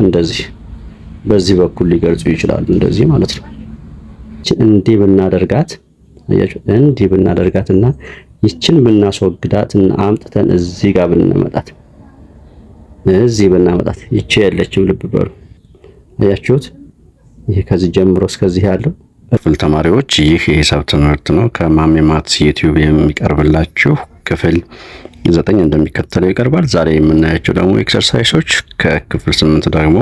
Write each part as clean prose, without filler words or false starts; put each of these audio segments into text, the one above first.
እንደዚህ በዚህ በኩል ሊገልጹ ይችላሉ። እንደዚህ ማለት ነው። እንዲህ ብናደርጋት አያችሁ፣ እንዲህ ብናደርጋትና ይችን ብናስወግዳትና አምጥተን እዚህ ጋር ብናመጣት ይቺ ያለችው ልብ በሉ አያችሁት። ይሄ ከዚህ ጀምሮ እስከዚህ ያለው ክፍል ተማሪዎች፣ ይህ የሂሳብ ትምህርት ነው ከማሚ ማትስ ዩቲዩብ የሚቀርብላችሁ ክፍል 9 እንደሚከተለው ይቀርባል። ዛሬ የምናያቸው ደግሞ ኤክሰርሳይሶች ከክፍል 8 ደግሞ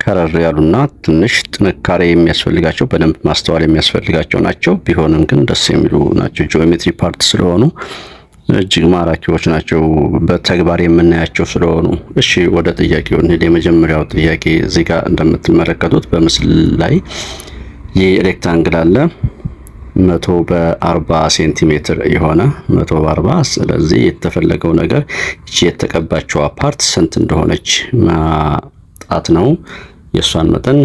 ከረር ያሉና ትንሽ ጥንካሬ የሚያስፈልጋቸው በደንብ ማስተዋል የሚያስፈልጋቸው ናቸው። ቢሆንም ግን ደስ የሚሉ ናቸው። ጂኦሜትሪ ፓርት ስለሆኑ እጅግ ማራኪዎች ናቸው በተግባር የምናያቸው ስለሆኑ። እሺ ወደ ጥያቄው እንሂድ። የመጀመሪያው ጥያቄ እዚህ ጋር እንደምትመለከቱት በምስል ላይ ይህ ሬክታንግል አለ 100 በ40 ሴንቲሜትር የሆነ 100 በ40። ስለዚህ የተፈለገው ነገር እቺ የተቀባቸው ፓርት ስንት እንደሆነች ማጣት ነው። የሷን መጠን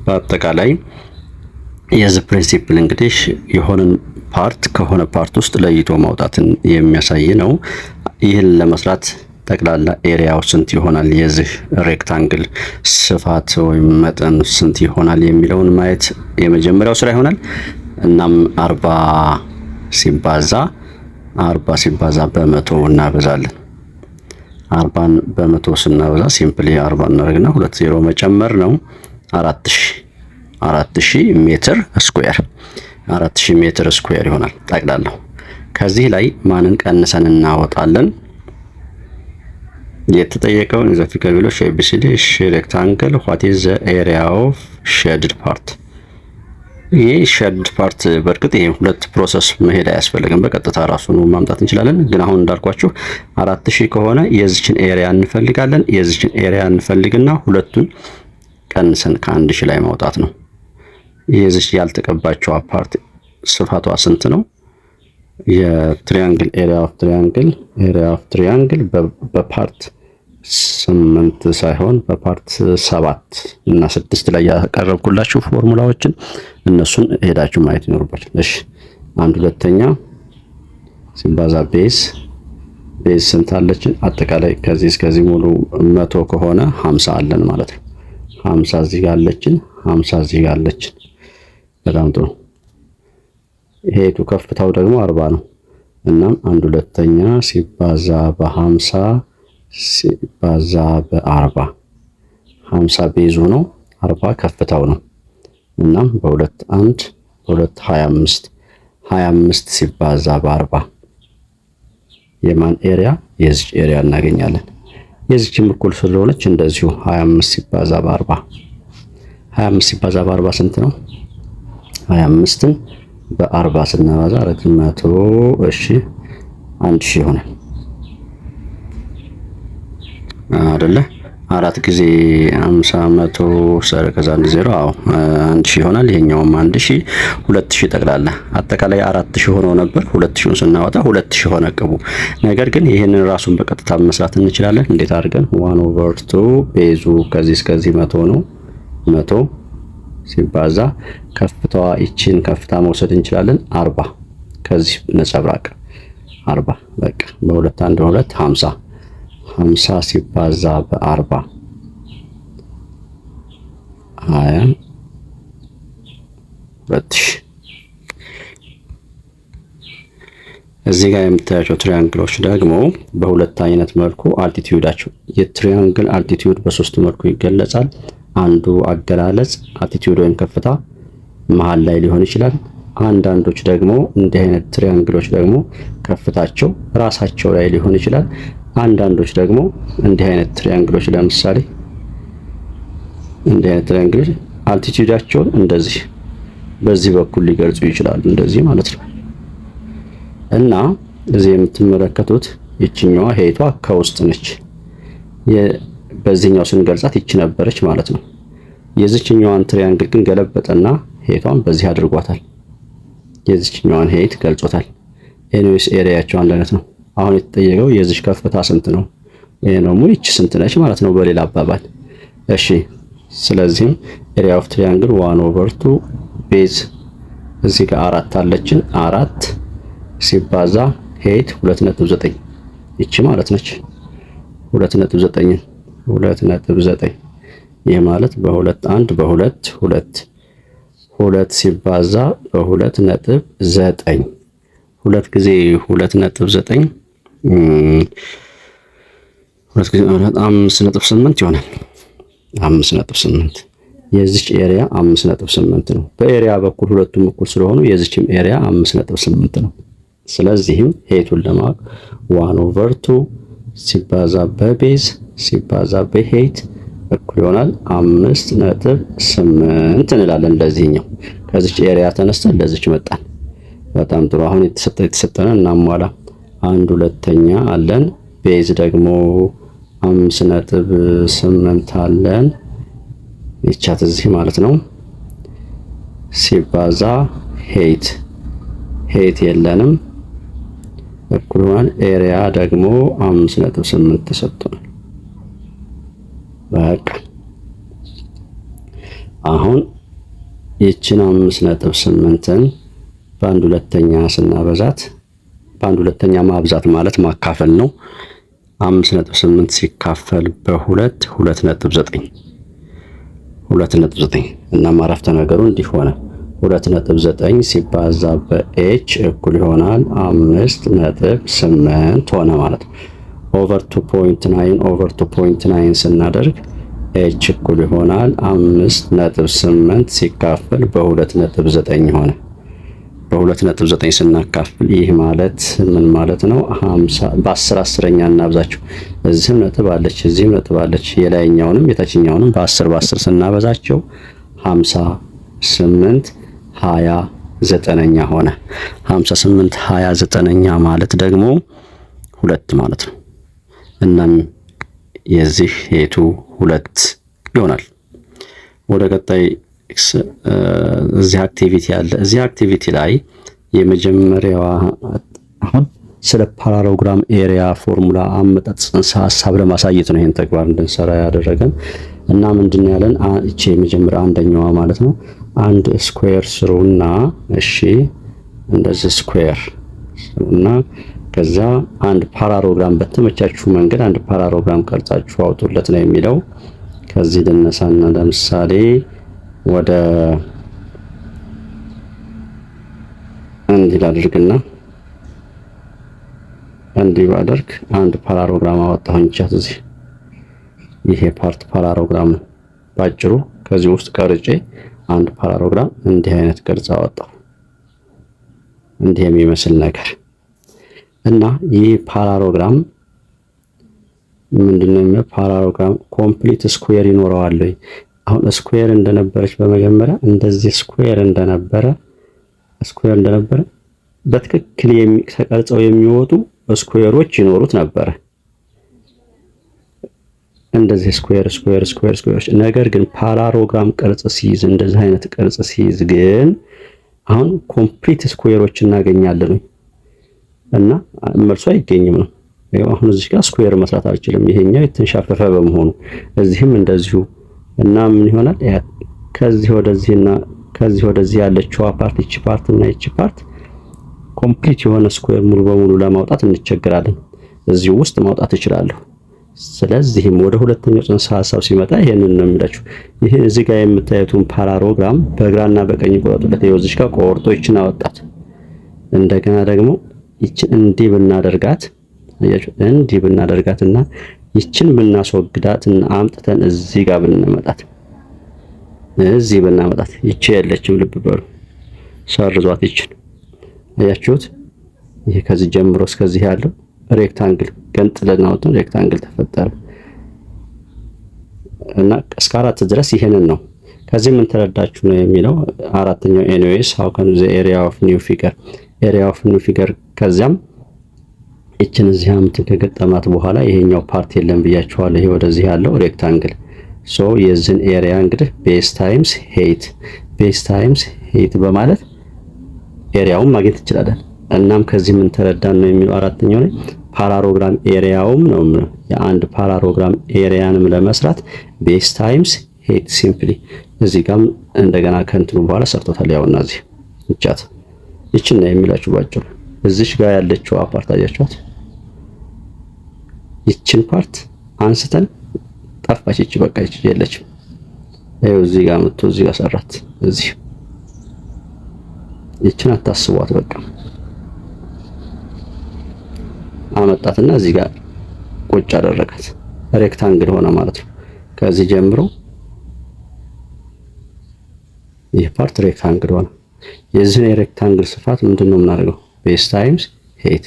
በአጠቃላይ የዚህ ፕሪንሲፕል እንግዲህ የሆነን ፓርት ከሆነ ፓርት ውስጥ ለይቶ ማውጣትን የሚያሳይ ነው። ይህን ለመስራት ጠቅላላ ኤሪያው ስንት ይሆናል፣ የዚህ ሬክታንግል ስፋት ወይም መጠን ስንት ይሆናል የሚለውን ማየት የመጀመሪያው ስራ ይሆናል። እናም 40 ሲባዛ በመቶ እናበዛለን። 40ን በመቶ ስናበዛ ሲምፕሊ 40 እናደርግና 20 መጨመር ነው። 4000 ሜትር ስኩዌር 4000 ሜትር ስኩዌር ይሆናል ጠቅላላው። ከዚህ ላይ ማንን ቀንሰን እናወጣለን? የተጠየቀውን ዘፊከል ቢሎ ሼፕሲዲ ሬክታንግል what is the area of shaded part። ይሄ ሼድድ ፓርት በርግጥ ይሄ ሁለት ፕሮሰስ መሄድ አያስፈልግም፣ በቀጥታ ራሱን ማምጣት እንችላለን። ግን አሁን እንዳልኳችሁ 4000 ከሆነ የዚችን ኤሪያ እንፈልጋለን። የዚችን ኤሪያ እንፈልግና ሁለቱን ቀንሰን ከ1000 ላይ ማውጣት ነው። የዚች ያልተቀባቸው ፓርት ስፋቷ ስንት ነው? የትሪያንግል ኤሪያ ኦፍ ትሪያንግል በፓርት 8 ሳይሆን በፓርት 7 እና 6 ላይ ያቀረብኩላችሁ ፎርሙላዎችን እነሱን ሄዳችሁ ማየት ይኖርባል። እሺ 1/2 ሲባዛ ቤዝ ስንት አለችን? አጠቃላይ ከዚህ እስከዚህ ሙሉ 100 ከሆነ 50 አለን ማለት ነው። 50 እዚህ ጋር አለችን፣ 50 እዚህ ጋር አለችን። በጣም ጥሩ። ሄቱ ከፍታው ደግሞ 40 ነው። እናም 1/2 ሲባዛ በ50 ሲባዛ በ40 50 ቤዙ ነው፣ 40 ከፍታው ነው። እናም በ2 25 ሲባዛ በ40 የማን ኤሪያ? የዚህ ኤሪያ እናገኛለን። የዚህም እኩል ስለሆነች እንደዚሁ 25 ሲባዛ በ40 ስንት ነው? 25ን በ40 ስናባዛ 400 እሺ 1000 ይሆናል አይደለ? 4 ጊዜ 50 100 ሰረ ከዛ 0 1000 ይሆናል። ይሄኛውም 1000 2000 ጠቅላላ አጠቃላይ 4000 ሆኖ ነበር። 2000ን ስናወጣ 2000 ሆነ ቅቡ። ነገር ግን ይሄንን ራሱን በቀጥታ መስራት እንችላለን። እንዴት አድርገን 1/2 ቤዙ ከዚህ እስከዚህ 100 ነው። 100 ሲባዛ ከፍታዋ ይቺን ከፍታ መውሰድ እንችላለን 40 ከዚህ ነጸብራቅ 40 በቃ በ2 50 ሲባዛ በ40 20 እዚህ ጋር የምታያቸው ትሪያንግሎች ደግሞ በሁለት አይነት መልኩ አልቲቲዩዳቸው የትሪያንግል አልቲቲዩድ በሶስት መልኩ ይገለጻል። አንዱ አገላለጽ አልቲቲዩድ ወይም ከፍታ መሃል ላይ ሊሆን ይችላል። አንዳንዶች ደግሞ እንዲህ አይነት ትሪያንግሎች ደግሞ ከፍታቸው ራሳቸው ላይ ሊሆን ይችላል። አንዳንዶች ደግሞ እንዲህ አይነት ትሪያንግሎች ለምሳሌ እንዲህ አይነት ትሪያንግሎች አልቲቲዩዳቸውን እንደዚህ በዚህ በኩል ሊገልጹ ይችላሉ፣ እንደዚህ ማለት ነው። እና እዚህ የምትመለከቱት ይችኛዋ ሄቷ ከውስጥ ነች። በዚህኛው ስንገልጻት ይች ነበረች ማለት ነው። የዚህኛዋን ትሪያንግል ግን ገለበጠና ሄቷን በዚህ አድርጓታል። የዚህኛዋን ሄት ገልጾታል። ኤኒዌይስ ኤሪያቸው አንድ አይነት ነው። አሁን የተጠየቀው የዚህ ከፍታ ስንት ነው? ይሄ ነው ይች ስንት ነች ማለት ነው በሌላ አባባል። እሺ ስለዚህም ኤሪያ ኦፍ ትሪያንግል 1/2 ቤዝ እዚህ ጋር 4 አለችን። 4 ሲባዛ ሄት 2.9 ይቺ ማለት ነች። 2.9 2.9 ይህ ማለት ሁለት ሲባዛ በ2.9 ሁለት ጊዜ 2.9 ሁለት ጊዜ 5.8 ይሆናል። 5.8 የዚች ኤሪያ 5.8 ነው። በኤሪያ በኩል ሁለቱም እኩል ስለሆኑ የዚችም ኤሪያ 5.8 ነው። ስለዚህም ሄቱን ለማወቅ 1/2 ሲባዛ በቤዝ ሲባዛ በሄት እኩል ይሆናል 5.8 እንላለን። ለዚህኛው ከዚች ኤሪያ ተነስተን ለዚች መጣን። በጣም ጥሩ። አሁን የተሰጠን እናሟላ። 1/2 አለን። ቤዝ ደግሞ 5.8 አለን። ይቻት እዚህ ማለት ነው። ሲባዛ ሄት የለንም እኩል ይሆናል ኤሪያ ደግሞ 5.8 ተሰጥቷል። በቃ አሁን ይችን 5.8ን በ1/2 ስናበዛት በ1/2 ማብዛት ማለት ማካፈል ነው። 5.8 ሲካፈል በ2 2.9 እና ማረፍተ ነገሩ እንዲህ ሆነ። 2.9 ሲባዛ በኤች እኩል ይሆናል 5.8 ሆነ ማለት ነው። ኦቨር 2.9 ስናደርግ ኤች እኩል ይሆናል 5.8 ሲካፈል በ2.9 ሆነ። በ2.9 ስናካፍል ይህ ማለት ምን ማለት ነው? 50 በ10 10ኛ እናብዛቸው። እዚህም ነጥብ አለች፣ እዚህም ነጥብ አለች። የላይኛውንም የታችኛውንም በ10 ስናበዛቸው 58 20 9ኛ ሆነ። 58 20 9ኛ ማለት ደግሞ 2 ማለት ነው። እናም የዚህ ሄቱ 2 ይሆናል። ወደ ቀጣይ እዚህ አክቲቪቲ አለ። እዚህ አክቲቪቲ ላይ የመጀመሪያዋ አሁን ስለ ፓራሎግራም ኤሪያ ፎርሙላ አመጣጥ ጽንሰ ሐሳብ ለማሳየት ነው ይሄን ተግባር እንድንሰራ ያደረገን እና ምንድነው ያለን? እቺ የመጀመሪያ አንደኛዋ ማለት ነው። አንድ ስኩዌር ስሩና እሺ፣ እንደዚህ ስኩዌር ስሩና ከዛ አንድ ፓራሎግራም በተመቻችሁ መንገድ አንድ ፓራሎግራም ቀርጻችሁ አውጡለት ነው የሚለው። ከዚህ ልነሳና ለምሳሌ ወደ እንዲህ ላድርግና እንዲህ ባደርግ አንድ ፓራሎግራም አወጣሁኝ። ቻት እዚህ ይሄ ፓርት ፓራሎግራም ነው ባጭሩ። ከዚህ ውስጥ ቀርጬ አንድ ፓራሎግራም እንዲህ አይነት ቅርጽ አወጣሁ፣ እንዲህ የሚመስል ነገር እና ይህ ፓራሎግራም ምንድነው? ፓራሎግራም ኮምፕሊት ስኩዌር ይኖረዋል ወይ? አሁን ስኩዌር እንደነበረች በመጀመሪያ እንደዚህ ስኩዌር እንደነበረ በትክክል ተቀርጸው የሚወጡ ስኩዌሮች ይኖሩት ነበረ። እንደዚህ ስኩዌሮች። ነገር ግን ፓራሎግራም ቅርጽ ሲይዝ እንደዚህ አይነት ቅርጽ ሲይዝ ግን አሁን ኮምፕሊት ስኩዌሮች እናገኛለን እና መልሱ አይገኝም ነው። አሁን እዚህ ጋር ስኩዌር መስራት አልችልም፣ ይሄኛው የተንሻፈፈ በመሆኑ እዚህም እንደዚሁ እና ምን ይሆናል? ከዚህ ወደዚህና ከዚህ ወደዚህ ያለችው ፓርት እቺ ፓርት እና እቺ ፓርት ኮምፕሊት የሆነ ስኩዌር ሙሉ በሙሉ ለማውጣት እንቸገራለን። እዚህ ውስጥ ማውጣት እችላለሁ። ስለዚህም ወደ ሁለተኛው ጽንሰ ሐሳብ ሲመጣ ይሄንን ነው የሚላችሁ። ይሄ እዚህ ጋር የምታዩትን ፓራሎግራም በግራና በቀኝ ቆርጡለት። ይኸው እዚህ ጋር ቆርጦ ይችን አወጣት። እንደገና ደግሞ ይችን እንዲህ ብናደርጋት አያችሁ፣ እንዲህ ብናደርጋትና ይችን ብናስወግዳትና አምጥተን እዚህ ጋር ብናመጣት ይቺ የለችም። ልብ በሉ፣ ሰርዟት ይችን። አያችሁት? ይሄ ከዚህ ጀምሮ እስከዚህ ያለው ሬክታንግል ገንጥለን አውጥተን ሬክታንግል ተፈጠረ እና እስከ 4 ድረስ ይሄንን ነው። ከዚህ ምን ተረዳችሁ ነው የሚለው አራተኛው ኤኒዌይስ how can the area of new figure ከዚያም እችን እዚህ አምጥ ከገጠማት በኋላ ይሄኛው ፓርት የለም ብያችኋለሁ። ይሄ ወደዚህ ያለው ሬክታንግል ሶ የዚህን ኤሪያ እንግዲህ ቤዝ ታይምስ ሄይት በማለት ኤሪያውን ማግኘት እንችላለን። እናም ከዚህ ምን ተረዳን ነው የሚለው አራተኛው ላይ ፓራሎግራም ኤሪያውም ነው የአንድ ፓራሎግራም ኤሪያንም ለመስራት ቤዝ ታይምስ ሄይት ሲምፕሊ እዚህ ጋር እንደገና ከንትኑ በኋላ ሰርቶታል። ያውና እዚህ ይቻት ይችን ነው የሚላችሁ ባጭሩ። እዚሽ ጋር ያለችው ፓርት አያችኋት? ይችን ፓርት አንስተን ጠፋች። እቺ በቃ እቺ የለችም። ይኸው እዚህ ጋር መጥቶ እዚህ ጋር ሰራት። እዚህ ይችን አታስቧት። በቃ አመጣትና እዚህ ጋር ቁጭ አደረጋት። ሬክታንግል ሆነ ማለት ነው። ከዚህ ጀምሮ ይህ ፓርት ሬክታንግል ሆነ። የዚህን የሬክታንግል ስፋት ምንድነው የምናደርገው? ቤዝ ታይምስ ሄይት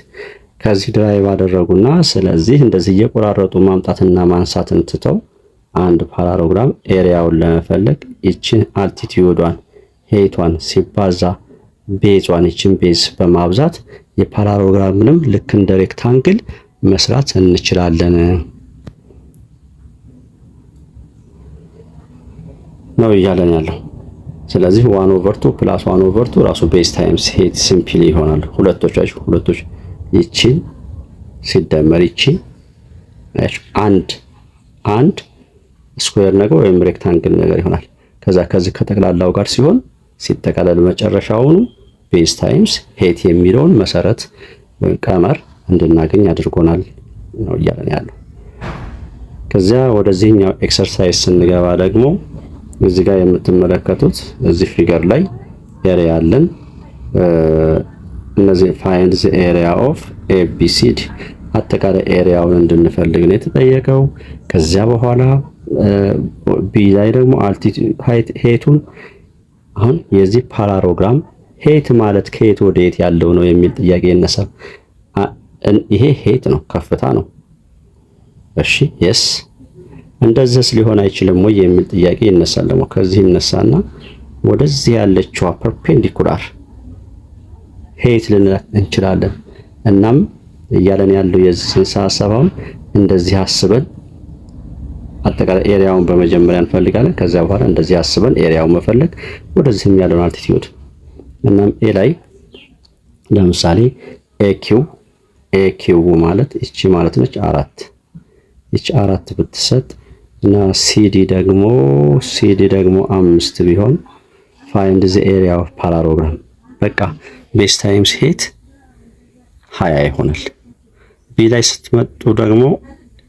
ከዚህ ድራይቭ አደረጉና ስለዚህ እንደዚህ እየቆራረጡ ማምጣትና ማንሳትን ትተው አንድ ፓራሎግራም ኤሪያውን ለመፈለግ ይችን አልቲቲዩዷን ሄይቷን ሲባዛ ቤዟን ይችን ቤዝ በማብዛት የፓራሎግራምንም ልክ እንደ ሬክታንግል መስራት እንችላለን ነው እያለን ያለው። ስለዚህ 1/2 + 1/2 ራሱ ቤዝ ታይምስ ሄይት ሲምፕሊ ይሆናል። ሁለቶች ይቺን ሲደመር ይቺ አንድ ስኩዌር ነገር ወይም ሬክታንግል ነገር ይሆናል። ከዚህ ከጠቅላላው ጋር ሲሆን ሲጠቃለል መጨረሻውኑ ቤዝ ታይምስ ሄይት የሚለውን መሰረት ቀመር እንድናገኝ አድርጎናል ነው እያለን ያለው። ከዚያ ወደዚህኛው ኤክሰርሳይዝ ስንገባ ደግሞ እዚህ ጋር የምትመለከቱት እዚህ ፊገር ላይ ኤሪያ አለን። እነዚህ ፋይንድ ዘ ኤሪያ ኦፍ ኤቢሲዲ አጠቃላይ ኤሪያውን እንድንፈልግ ነው የተጠየቀው። ከዚያ በኋላ ቢ ላይ ደግሞ አልቲቲዩድ ሄይቱን አሁን የዚህ ፓራሎግራም ሄይት ማለት ከየት ወደ የት ያለው ነው የሚል ጥያቄ ይነሳል። ይሄ ሄይት ነው፣ ከፍታ ነው። እሺ የስ እንደዚህስ ሊሆን አይችልም ወይ የሚል ጥያቄ ይነሳል። ደግሞ ከዚህ ይነሳና ወደዚህ ያለችዋ ፐርፔንዲኩላር ሄይት ልንላት እንችላለን። እናም እያለን ያለው የዚህ ሐሳባውን እንደዚህ አስበን አጠቃላይ ኤሪያውን በመጀመሪያ እንፈልጋለን። ከዚያ በኋላ እንደዚህ አስበን ኤሪያውን መፈለግ ወደዚህም ያለውን አልቲቲዩድ። እናም ኤ ላይ ለምሳሌ ኤኪው ማለት እቺ ማለት ነች 4 እቺ 4 ብትሰጥ እና ሲዲ ደግሞ 5 ቢሆን ፋይንድ ዘ ኤሪያ ኦፍ ፓራሎግራም በቃ ቤዝ ታይምስ ሄይት 20 ይሆናል። ቢ ላይ ስትመጡ ደግሞ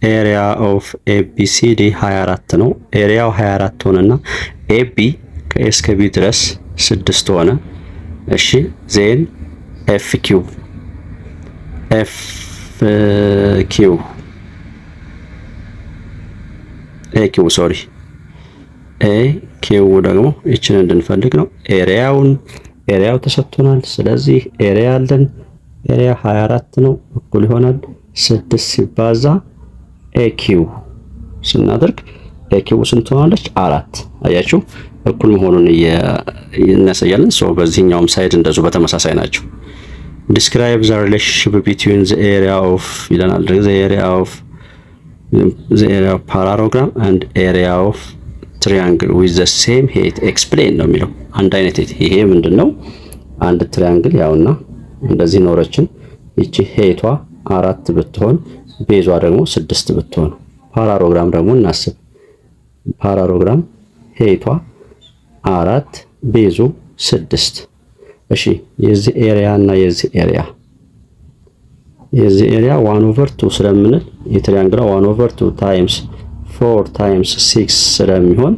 ኤሪያ ኦፍ ኤቢሲዲ 24 ነው። ኤሪያው 24 ሆነና ኤቢ ከኤ እስከ ቢ ድረስ 6 ሆነ። እሺ ዜን ኤኪው ደግሞ እቺን እንድንፈልግ ነው። ኤሪያው ተሰጥቶናል። ስለዚህ ኤሪያ አለን። ኤሪያ 24 ነው፣ እኩል ይሆናል 6 ሲባዛ ኤኪው ስናደርግ ኤኪው ስንት ሆናለች? 4። አያችሁ እኩል መሆኑን እናሳያለን። ሶ በዚህኛውም ሳይድ እንደዚሁ በተመሳሳይ ናቸው። ዲስክራይብ ዘ ሪሌሽንሺፕ ቢትዊን ዘ ኤሪያ ኦፍ ይለናል። ዘ ኤሪያ ኦፍ ፓራሎግራም ኤንድ ኤሪያ ኦፍ ትሪያንግል ዊዝ ዘ ሴም ሄይት ኤክስፕሌን ነው የሚለው። አንድ አይነት ሄይት። ይሄ ምንድነው? አንድ ትሪያንግል ያውና እንደዚህ ኖረችን ይቺ ሄይቷ 4 ብትሆን ቤዟ ደግሞ 6 ብትሆን፣ ፓራሎግራም ደግሞ እናስብ። ፓራሎግራም ሄይቷ 4 ቤዙ 6። እሺ የዚህ ኤሪያ እና የዚህ ኤሪያ 1/2 ስለምንል የትሪያንግሏ 1/2 ታይምስ 4 ታይምስ 6 ስለሚሆን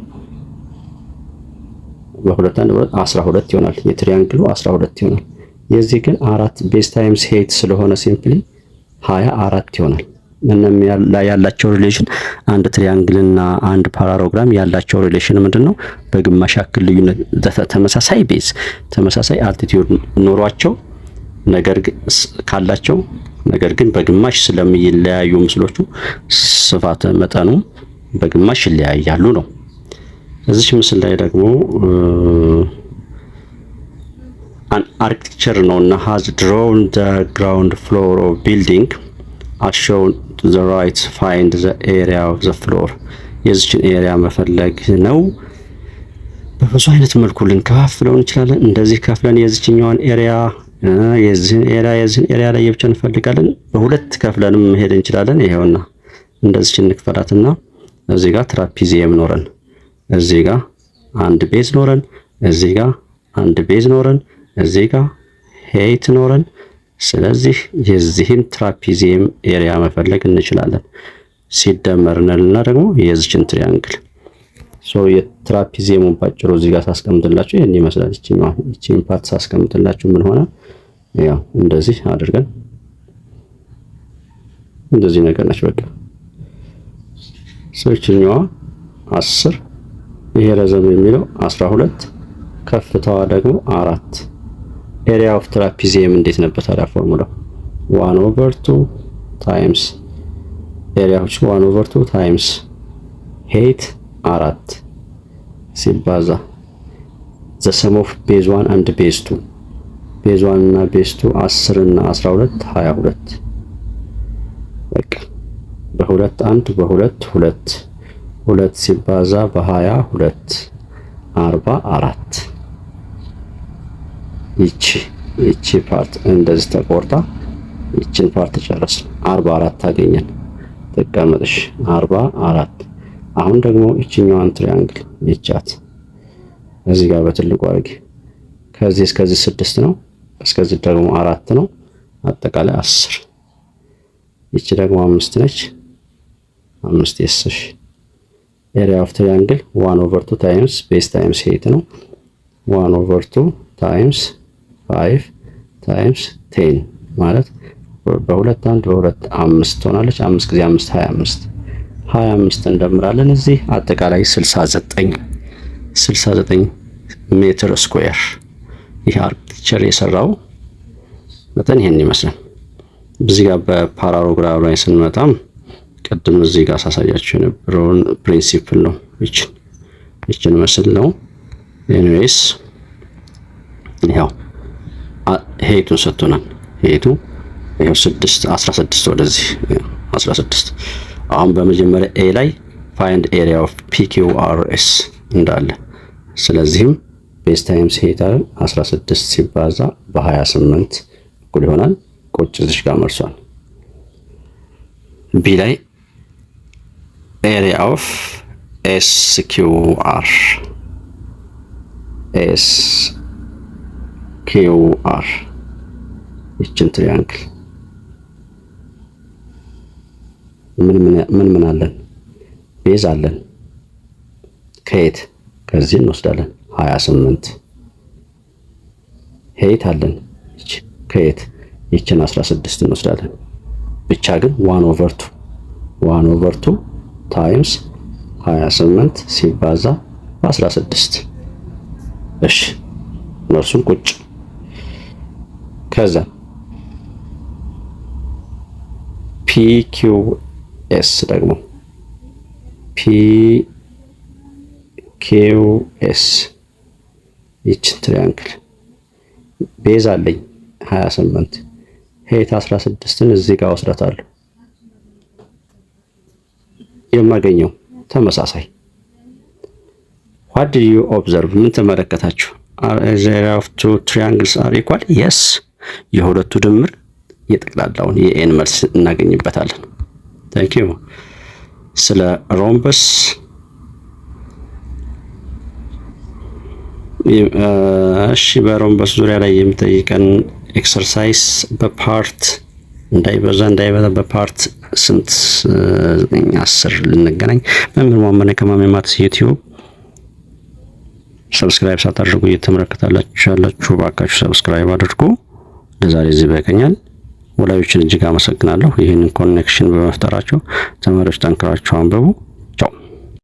በሁለት 12 ይሆናል። የትሪያንግሉ 12 ይሆናል። የዚህ ግን 4 ቤዝ ታይምስ ሄይት ስለሆነ ሲምፕሊ 24 ይሆናል። እነም ያላቸው ሪሌሽን አንድ ትሪያንግል እና አንድ ፓራሎግራም ያላቸው ሪሌሽን ምንድነው? በግማሽ ያክል ልዩነት ተመሳሳይ ቤዝ ተመሳሳይ አልቲቲዩድ ኖሯቸው ነገር ግን በግማሽ ስለሚለያዩ ምስሎቹ ስፋት መጠኑ በግማሽ ይለያያሉ ነው። እዚች ምስል ላይ ደግሞ an architecture ነውና has drawn the ground floor of building as shown to the right, find the area of the floor። የዚችን ኤሪያ መፈለግ ነው። በብዙ አይነት መልኩ ልንከፋፍለው እንችላለን። እንደዚህ ከፍለን የዚችኛዋን ኤሪያ የዚህን ኤሪያ ላይ ብቻ እንፈልጋለን። በሁለት ከፍለንም መሄድ እንችላለን። ይሄውና እንደዚህ እንክፈላትና እዚህ ጋር ትራፒዚየም ኖረን፣ እዚህ ጋር አንድ ቤዝ ኖረን፣ እዚህ ጋር አንድ ቤዝ ኖረን፣ እዚህ ጋር ሄይት ኖረን። ስለዚህ የዚህን ትራፒዚየም ኤሪያ መፈለግ እንችላለን። ሲደመር እንልና ደግሞ የዚችን ትሪያንግል የትራፒዚየሙን ባጭሩ እዚህ ጋር ሳስቀምጥላችሁ ይሄን ይመስላል። እቺን ፓርት ሳስቀምጥላችሁ ምን ሆነ? ያው እንደዚህ አድርገን እንደዚህ ነገር ነች። በቃ እቺኛዋ 10 ይሄ ረዘም የሚለው 12 ከፍታዋ ደግሞ 4 ኤሪያ ኦፍ ትራፒዚየም እንዴት ነበር ታዲያ ፎርሙላው? 1/2 ታይምስ ኤሪያዎች 1/2 ታይምስ ሄይት 4 ሲባዛ ዘ ሰም ኦፍ ቤዝ 1 አንድ ቤዝ 2 ቤዝ 1 እና ቤዝ 2 10 እና 12 22 በቃ በሁለት 1 በሁለት 2 2 ሲባዛ በ22 44 ይቺ ፓርት እንደዚህ ተቆርጣ ይቺን ፓርት ጨረስን። 44 አገኘን። ተቀመጥሽ 44። አሁን ደግሞ ይቺኛዋን ትሪያንግል ይቻት እዚህ ጋር በትልቁ አድርጊ። ከዚህ እስከዚህ 6 ነው፣ እስከዚህ ደግሞ 4 ነው። አጠቃላይ 10። ይቺ ደግሞ 5 ነች። 5 የስሽ ኤሪያ ኦፍ ትሪያንግል 1/2 ታይምስ ቤዝ ታይምስ ሄይት ነው። 1/2 ታይምስ 5 ታይምስ 10 ማለት በሁለት 1 በሁለት 5 ትሆናለች። 5 ጊዜ 5 25 እንደምራለን። እዚህ አጠቃላይ 69 ሜትር ስኩዌር። ይህ አርክቴክቸር የሰራው መጠን ይሄን ይመስላል። እዚህ ጋር በፓራሎግራም ላይ ስንመጣም ቅድም እዚህ ጋር ሳሳያችሁ የነበረውን ፕሪንሲፕል ነው። ይችን መስል ነው። ኤኒዌይስ ያው ሄይቱን ሰጥቶናል። ሄይቱ ይሄው 16 ወደዚህ 16። አሁን በመጀመሪያ ኤ ላይ ፋይንድ ኤሪያ ኦፍ ፒኪውአርኤስ እንዳለ። ስለዚህም ቤዝ ታይምስ ሄይት 16 ሲባዛ በ28 እኩል ይሆናል። ቁጭ እዚህ ጋር መርሷል። ቢ ላይ ኤሪያ ኦፍ ኤስኪውአር ይችን ትሪያንግል ምን አለን? ቤዝ አለን። ከየት? ከዚህ እንወስዳለን 28። ሄይት አለን። ከየት? ይችን 16 እንወስዳለን። ብቻ ግን 1/2 ታይምስ 28 ሲባዛ በ16። እሺ መልሱን ቁጭ። ከዛ ፒኪውኤስ ደግሞ ፒኪውኤስ ይችን ትሪያንግል ቤዝ አለኝ 28 ሄይት 16ን እዚህ ጋር ወስዳታለሁ። የማገኘው ተመሳሳይ what do you observe? ምን ተመለከታችሁ? area of two triangles are equal? yes የሁለቱ ድምር የጠቅላላውን የኤን መልስ እናገኝበታለን። thank you። ስለ ሮምበስ እሺ በሮምበስ ዙሪያ ላይ የሚጠይቀን ኤክሰርሳይዝ በፓርት እንዳይበዛ በፓርት 10 ልንገናኝ። መምህር መሐመድ ከማሜ ማትስ ዩቲዩብ ሰብስክራይብ ሳታደርጉ እየተመለከታችሁ ባካችሁ ሰብስክራይብ አድርጉ። ለዛሬ እዚህ በቀኛል። ወላጆችን እጅግ አመሰግናለሁ ይህንን ኮኔክሽን በመፍጠራቸው። ተማሪዎች ጠንክራችሁ አንብቡ።